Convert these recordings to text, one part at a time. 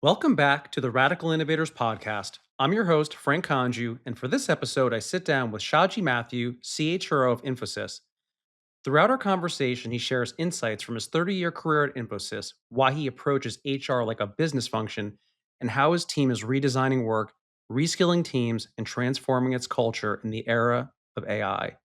Welcome back to the Radical Innovators podcast. I'm your host, Frank Congiu, and for this episode, I sit down with Shaji Mathew, CHRO of Infosys. Throughout our conversation, he shares insights from his 30-year career at Infosys, why he approaches HR like a business function, and how his team is redesigning work, reskilling teams, and transforming its culture in the era of AI.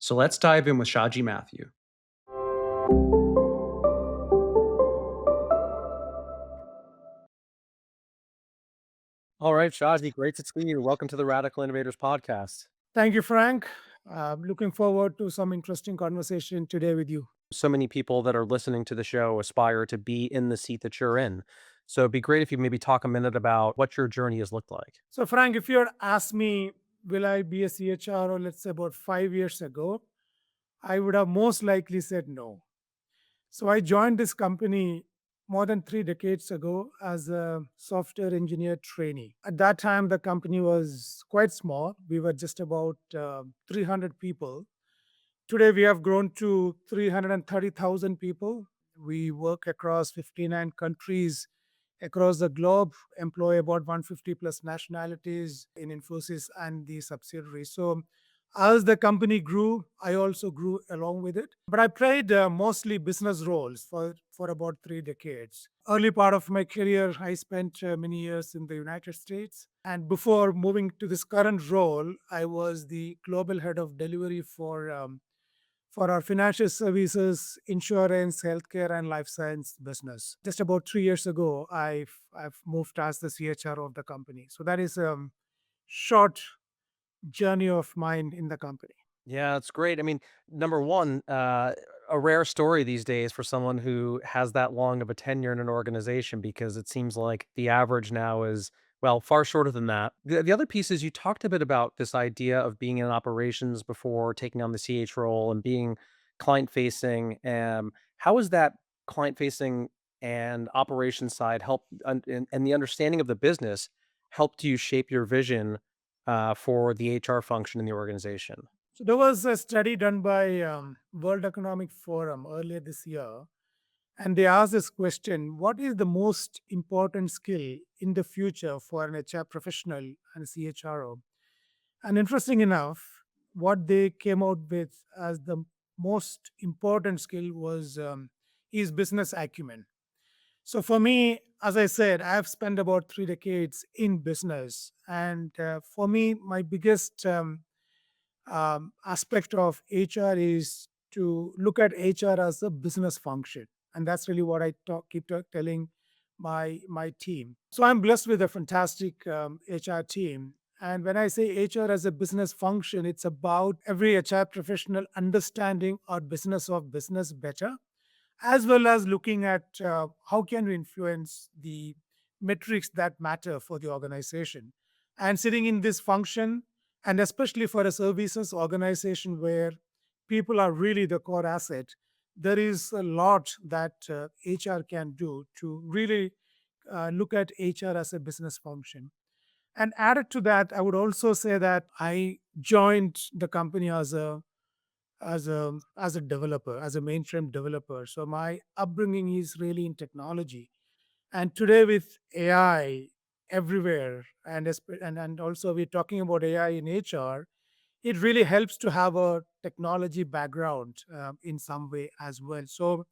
So let's dive in with Shaji Mathew. All right, Shaji, great to see you. Welcome to the Radical Innovators podcast. Thank you, Frank. Looking forward to some interesting conversation today with you. So many people that are listening to the show aspire to be in the seat that you're in. So it'd be great if you maybe talk a minute about what your journey has looked like. So, Frank, if you had asked me, will I be a CHRO, let's say about 5 years ago, I would have most likely said no. So, I joined this company more than 3 decades ago as a software engineer trainee. At that time, the company was quite small. We were just about 300 people. Today, we have grown to 330,000 people. We work across 59 countries across the globe, employ about 150 plus nationalities in Infosys and the subsidiaries. So, as the company grew, I also grew along with it. But I played mostly business roles for about 3 decades. Early part of my career, I spent many years in the United States. And before moving to this current role, I was the global head of delivery for our financial services, insurance, healthcare, and life science business. Just about 3 years ago, I've moved as the CHRO of the company. So that is a short journey of mine in the company. Yeah, it's great. I mean, number one, a rare story these days for someone who has that long of a tenure in an organization because it seems like the average now is, well, far shorter than that. The other piece is you talked a bit about this idea of being in operations before taking on the CH role and being client facing. How is that client facing and operations side help and the understanding of the business helped you shape your vision for the HR function in the organization? So there was a study done by World Economic Forum earlier this year, and they asked this question: what is the most important skill in the future for an HR professional and CHRO? And interesting enough, what they came out with as the most important skill was is business acumen. So for me, as I said, I have spent about 3 decades in business, and for me, my biggest aspect of HR is to look at HR as a business function, and that's really what I telling my team. So I'm blessed with a fantastic HR team. And when I say HR as a business function, it's about every HR professional understanding our business of business better, as well as looking at how can we influence the metrics that matter for the organization. And sitting in this function, and especially for a services organization where people are really the core asset, there is a lot that HR can do to really look at HR as a business function. And added to that, I would also say that I joined the company as a developer, as a mainframe developer. So my upbringing is really in technology. And today with AI everywhere, and also we're talking about AI in HR, it really helps to have a technology background in some way as well. So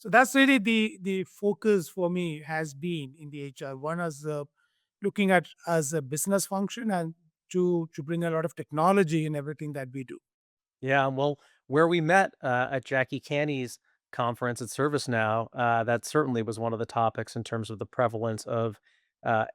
that's really the focus for me has been in the HR. One as looking at as a business function, and to bring a lot of technology in everything that we do. Yeah, well, where we met at Jackie Canny's conference at ServiceNow, that certainly was one of the topics in terms of the prevalence of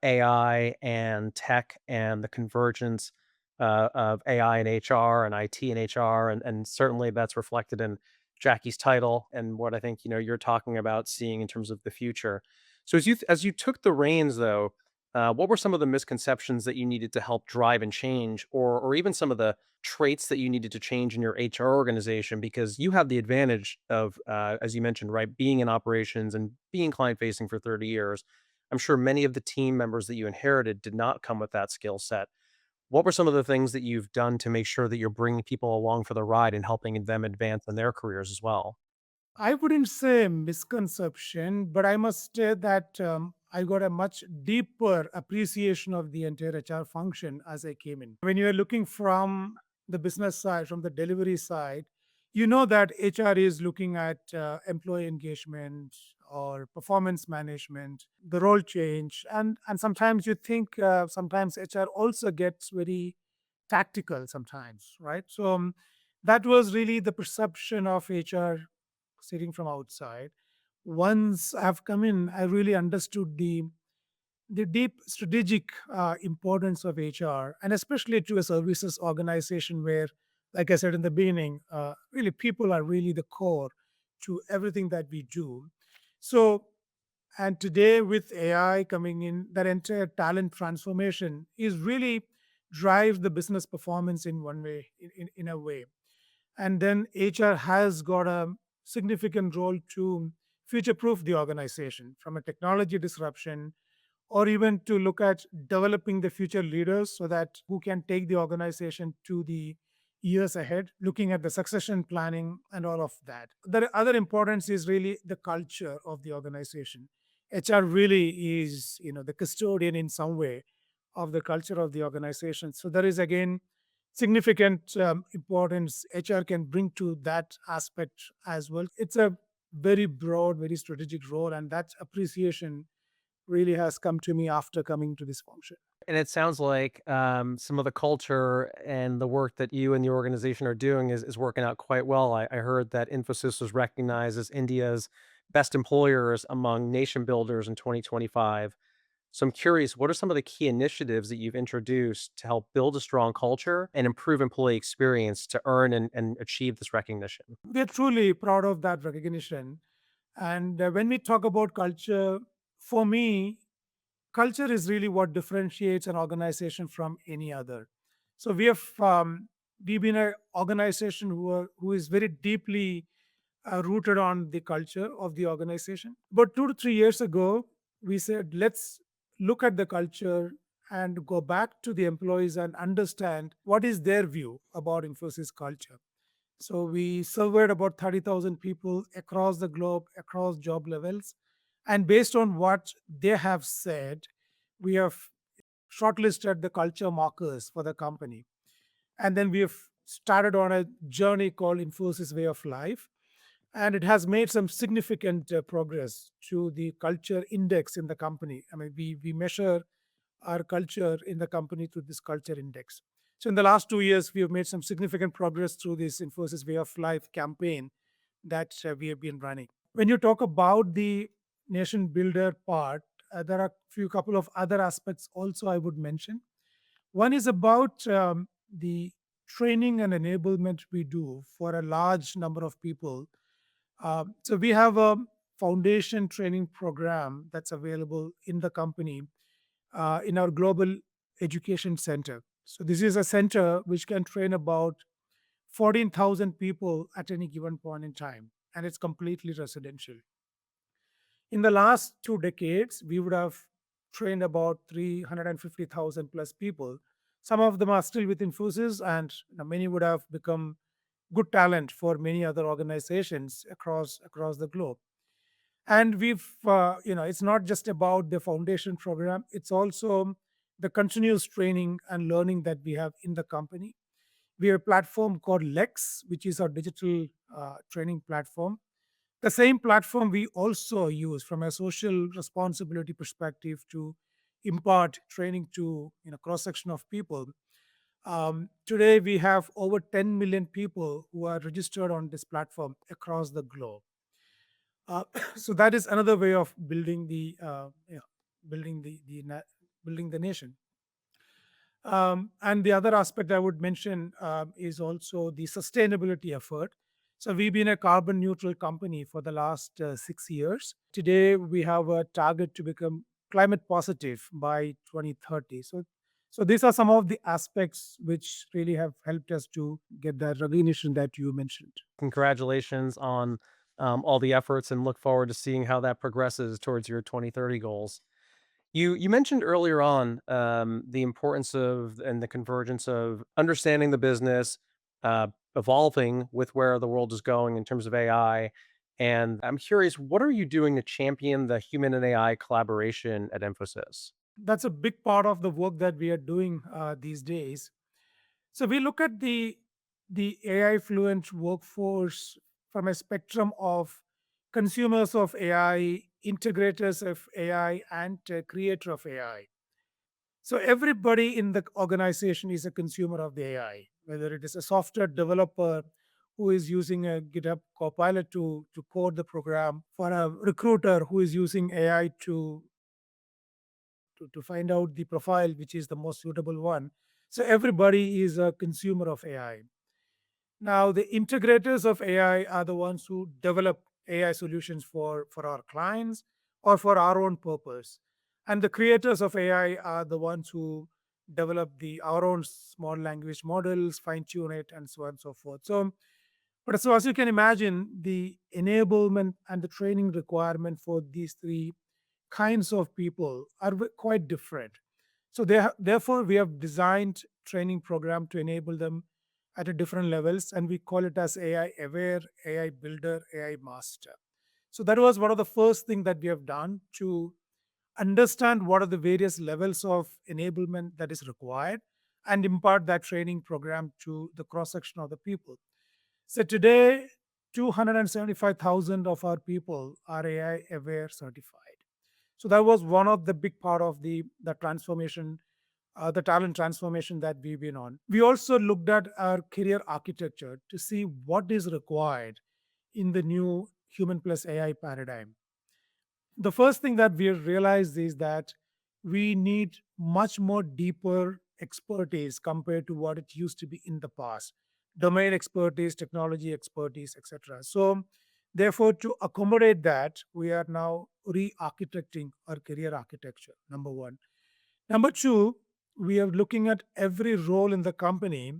AI and tech and the convergence of AI and HR and IT and HR, and certainly that's reflected in Jackie's title and what I think you're talking about seeing in terms of the future. So as you took the reins, though, what were some of the misconceptions that you needed to help drive and change, or even some of the traits that you needed to change in your HR organization because you have the advantage of, as you mentioned, right, being in operations and being client facing for 30 years. I'm sure many of the team members that you inherited did not come with that skill set. What were some of the things that you've done to make sure that you're bringing people along for the ride and helping them advance in their careers as well? I wouldn't say misconception, but I must say that I got a much deeper appreciation of the entire HR function as I came in. When you're looking from the business side, from the delivery side, you know that HR is looking at employee engagement or performance management, the role change, and sometimes you think sometimes HR also gets very tactical sometimes, right? So that was really the perception of HR sitting from outside. Once I've come in, I really understood the deep strategic importance of HR, and especially to a services organization where, like I said in the beginning, really people are really the core to everything that we do. So, and today with AI coming in, that entire talent transformation is really drives the business performance in one way, in a way. And then HR has got a significant role to future proof the organization from a technology disruption, or even to look at developing the future leaders so that who can take the organization to the years ahead, looking at the succession planning and all of that. The other importance is really the culture of the organization. HR really is, the custodian in some way of the culture of the organization. So there is again significant importance HR can bring to that aspect as well. It's a very broad, very strategic role, and that appreciation really has come to me after coming to this function. And it sounds like, some of the culture and the work that you and the organization are doing is working out quite well. I heard that Infosys was recognized as India's best employers among nation builders in 2025. So I'm curious, what are some of the key initiatives that you've introduced to help build a strong culture and improve employee experience to earn and achieve this recognition? We're truly proud of that recognition. And when we talk about culture, for me, culture is really what differentiates an organization from any other. So we've been an organization who is very deeply rooted on the culture of the organization. But 2 to 3 years ago, we said let's look at the culture and go back to the employees and understand what is their view about Infosys culture. So we surveyed about 30,000 people across the globe, across job levels. And based on what they have said, we have shortlisted the culture markers for the company. And then we have started on a journey called Infosys Way of Life. And it has made some significant progress to the culture index in the company. I mean, we measure our culture in the company through this culture index. So in the last 2 years, we have made some significant progress through this Infosys Way of Life campaign that we have been running. When you talk about the nation builder part, there are few couple of other aspects also I would mention. One is about the training and enablement we do for a large number of people. So we have a foundation training program that's available in the company in our global education center. So this is a center which can train about 14,000 people at any given point in time, and it's completely residential. In the last 2 decades, we would have trained about 350,000 plus people. Some of them are still with Infosys, and many would have become good talent for many other organizations across the globe. And it's not just about the foundation program; it's also the continuous training and learning that we have in the company. We have a platform called Lex, which is our digital training platform. The same platform we also use from a social responsibility perspective to impart training to cross section of people. Today we have over 10 million people who are registered on this platform across the globe. Uh, so that is another way of building building building the nation. And the other aspect I would mention is also the sustainability effort. So we've been a carbon neutral company for the last 6 years. Today we have a target to become climate positive by 2030. So these are some of the aspects which really have helped us to get that recognition that you mentioned. Congratulations on all the efforts and look forward to seeing how that progresses towards your 2030 goals. You mentioned earlier on the importance of and the convergence of understanding the business, evolving with where the world is going in terms of AI, And I'm curious, what are you doing to champion the human and AI collaboration at Infosys? That's a big part of the work that we are doing these days. So we look at the AI fluent workforce from a spectrum of consumers of AI, integrators of AI, and creator of AI. So everybody in the organization is a consumer of the AI, whether it is a software developer who is using a GitHub Copilot to code the program, for a recruiter who is using AI to find out the profile which is the most suitable one. So everybody is a consumer of AI. Now, the integrators of AI are the ones who develop AI solutions for our clients or for our own purpose. And the creators of AI are the ones who develop our own small language models, fine tune it, and so on and so forth. So as you can imagine, the enablement and the training requirement for these three kinds of people are quite different. So therefore, we have designed training program to enable them at a different levels, and we call it as AI aware, AI builder, AI master. So that was one of the first thing that we have done to understand what are the various levels of enablement that is required and impart that training program to the cross section of the people. So today, 275,000 of our people are AI aware certified. So that was one of the big part of the transformation, the talent transformation that we've been on. We also looked at our career architecture to see what is required in the new human plus AI paradigm. The first thing that we realized is that we need much more deeper expertise compared to what it used to be in the past, domain expertise, technology expertise, etc. So therefore, to accommodate that, we are now re-architecting our career architecture, number one. Number two, we are looking at every role in the company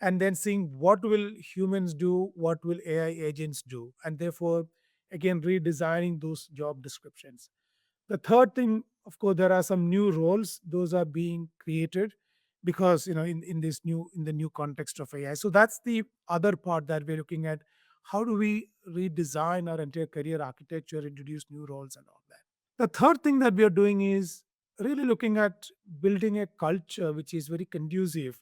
and then seeing what will humans do, what will AI agents do, and therefore, again, redesigning those job descriptions. The third thing, of course, there are some new roles; those are being created because in this in the new context of AI. So that's the other part that we're looking at. How do we redesign our entire career architecture, introduce new roles, and all that? The third thing that we are doing is really looking at building a culture which is very conducive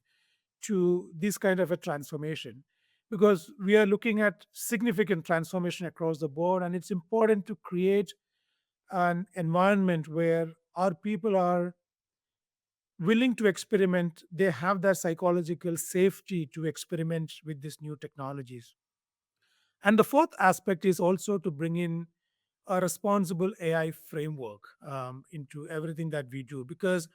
to this kind of a transformation, because we are looking at significant transformation across the board, and it's important to create an environment where our people are willing to experiment. They have that psychological safety to experiment with these new technologies. And the fourth aspect is also to bring in a responsible AI framework into everything that we do, because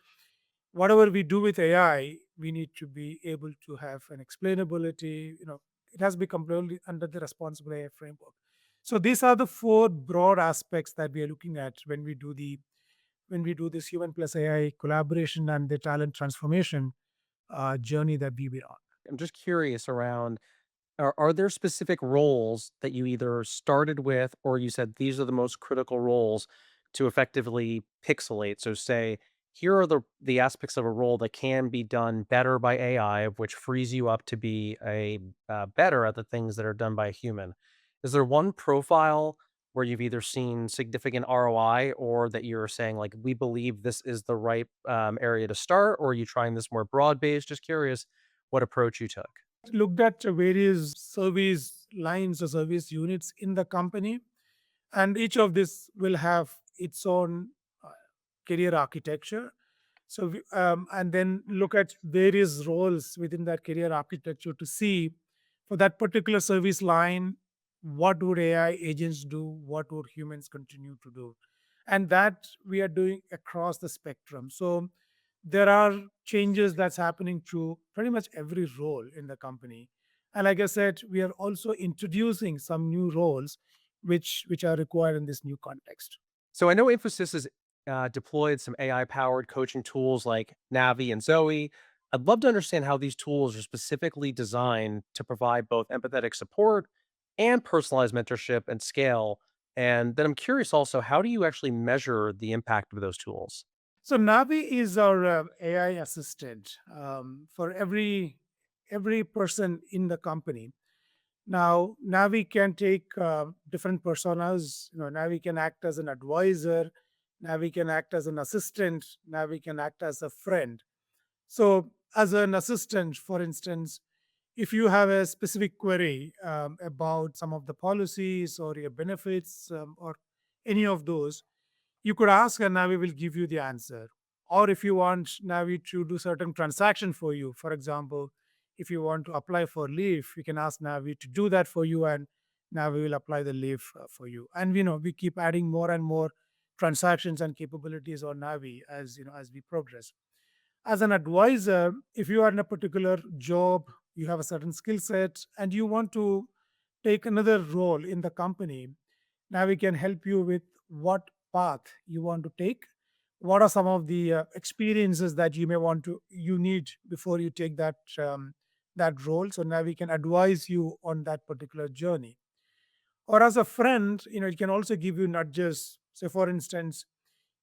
whatever we do with AI, we need to be able to have an explainability. It has to be completely under the responsible AI framework. So these are the four broad aspects that we are looking at when we do this human plus AI collaboration and the talent transformation journey that we've been on. I'm just curious around, are there specific roles that you either started with or you said these are the most critical roles to effectively pixelate? So say, here are the aspects of a role that can be done better by AI, of which frees you up to be a better at the things that are done by a human. Is there one profile where you've either seen significant ROI or that you're saying like we believe this is the right area to start, or are you trying this more broad based? Just curious what approach you took. Looked at various service lines or service units in the company, and each of this will have its own uh, career architecture. So and then look at various roles within that career architecture to see for that particular service line, what would AI agents do, what would humans continue to do, and that we are doing across the spectrum. So there are changes that's happening to pretty much every role in the company, and like I said, we are also introducing some new roles which are required in this new context. So I know Infosys has deployed some AI powered coaching tools like Navi and Zoe. I'd love to understand how these tools are specifically designed to provide both empathetic support and personalized mentorship and scale. And then I'm curious also, how do you actually measure the impact of those tools? So Navi is our AI assistant for every person in the company. Now, Navi can take different personas. Navi can act as an advisor. Navi can act as an assistant. Navi can act as a friend. So, as an assistant, for instance, if you have a specific query about some of the policies or your benefits or any of those, you could ask and Navi will give you the answer. Or if you want Navi to do certain transaction for you, for example, if you want to apply for leave, you can ask Navi to do that for you, and Navi will apply the leave for you. And we keep adding more and more transactions and capabilities on Navi as we progress. As an advisor, if you are in a particular job, you have a certain skill set, and you want to take another role in the company, now we can help you with what path you want to take. What are some of the experiences that you need before you take that role? So now we can advise you on that particular journey. Or as a friend, it can also give you nudges. Say, for instance,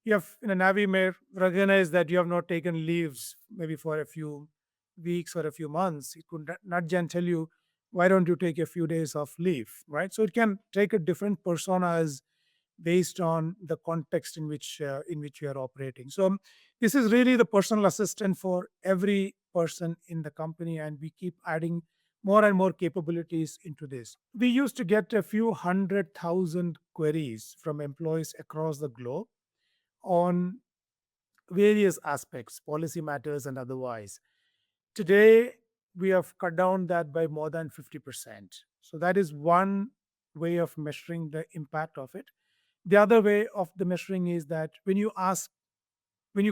Navi may recognize that you have not taken leaves maybe for a few weeks or a few months. It could nudge and tell you, why don't you take a few days of leave, right? So it can take a different personas based on the context in which you are operating. So this is really the personal assistant for every person in the company, and we keep adding more and more capabilities into this. We used to get a few 100,000 queries from employees across the globe on various aspects, policy matters and otherwise. Today, we have cut down that by more than 50%. So that is one way of measuring the impact of it. The other way of the measuring is that when you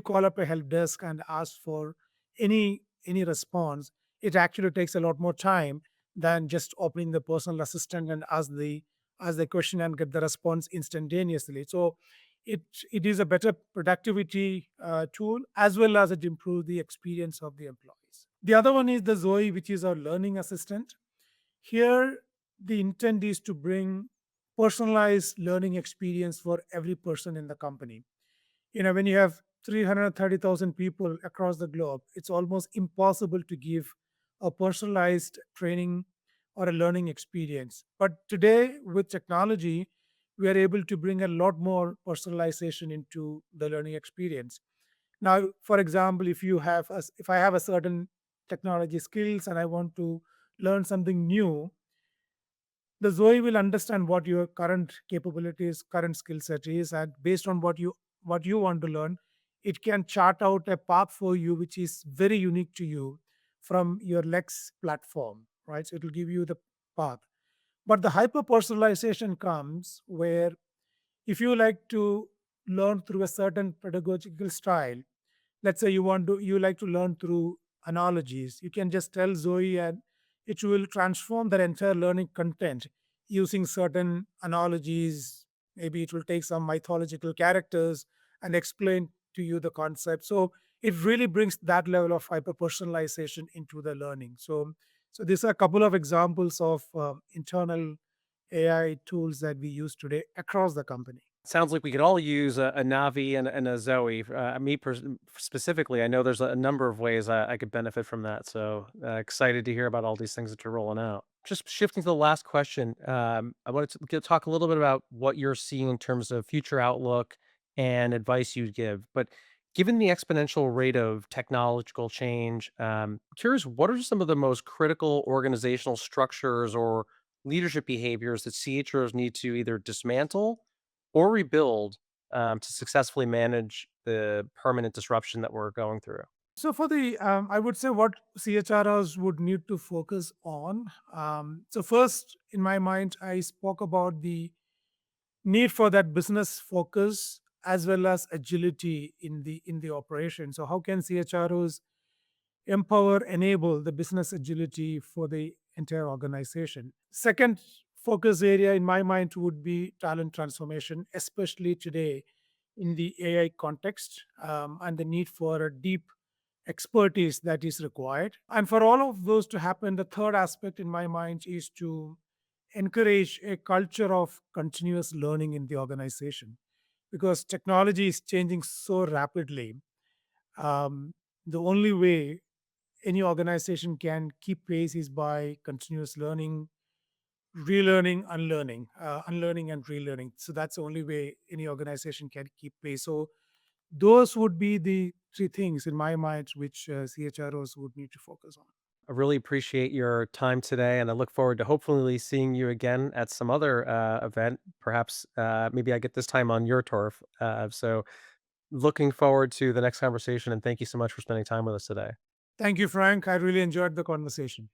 call up a help desk and ask for any response, it actually takes a lot more time than just opening the personal assistant and ask the question and get the response instantaneously. So it is a better productivity tool, as well as it improves the experience of the employees. The other one is the Zoe, which is our learning assistant. Here, the intent is to bring personalized learning experience for every person in the company. When you have 330,000 people across the globe, it's almost impossible to give a personalized training or a learning experience. But today, with technology, we are able to bring a lot more personalization into the learning experience. Now, for example, if I have a certain technology skills and I want to learn something new, the Zoe will understand what your current capabilities, current skill set is, and based on what you want to learn, it can chart out a path for you which is very unique to you from your Lex platform, right? So it will give you the path. But the hyper personalization comes where, if you like to learn through a certain pedagogical style, let's say you like to learn through analogies, you can just tell Zoe and it will transform their entire learning content using certain analogies. Maybe it will take some mythological characters and explain to you the concept. So it really brings that level of hyper personalization into the learning. So these are a couple of examples of internal AI tools that we use today across the company. Sounds like we could all use a Navi and a Zoe. Specifically, I know there's a number of ways I could benefit from that. So excited to hear about all these things that you're rolling out. Just shifting to the last question, I wanted to talk a little bit about what you're seeing in terms of future outlook and advice you'd give. But given the exponential rate of technological change, curious, what are some of the most critical organizational structures or leadership behaviors that CHROs need to either dismantle or rebuild, to successfully manage the permanent disruption that we're going through? So for I would say what CHROs would need to focus on. So first, in my mind, I spoke about the need for that business focus as well as agility in the operation. So how can CHROs empower, enable the business agility for the entire organization? Second focus area in my mind would be talent transformation, especially today in the AI context, and the need for a deep expertise that is required. And for all of those to happen, the third aspect in my mind is to encourage a culture of continuous learning in the organization, because technology is changing so rapidly. Um, the only way any organization can keep pace is by continuous learning, relearning, unlearning and relearning. So that's the only way any organization can keep pace. So those would be the three things in my mind which CHROs would need to focus on. I really appreciate your time today, and I look forward to hopefully seeing you again at some other event. Perhaps maybe I get this time on your turf. So looking forward to the next conversation, and thank you so much for spending time with us today. Thank you, Frank. I really enjoyed the conversation.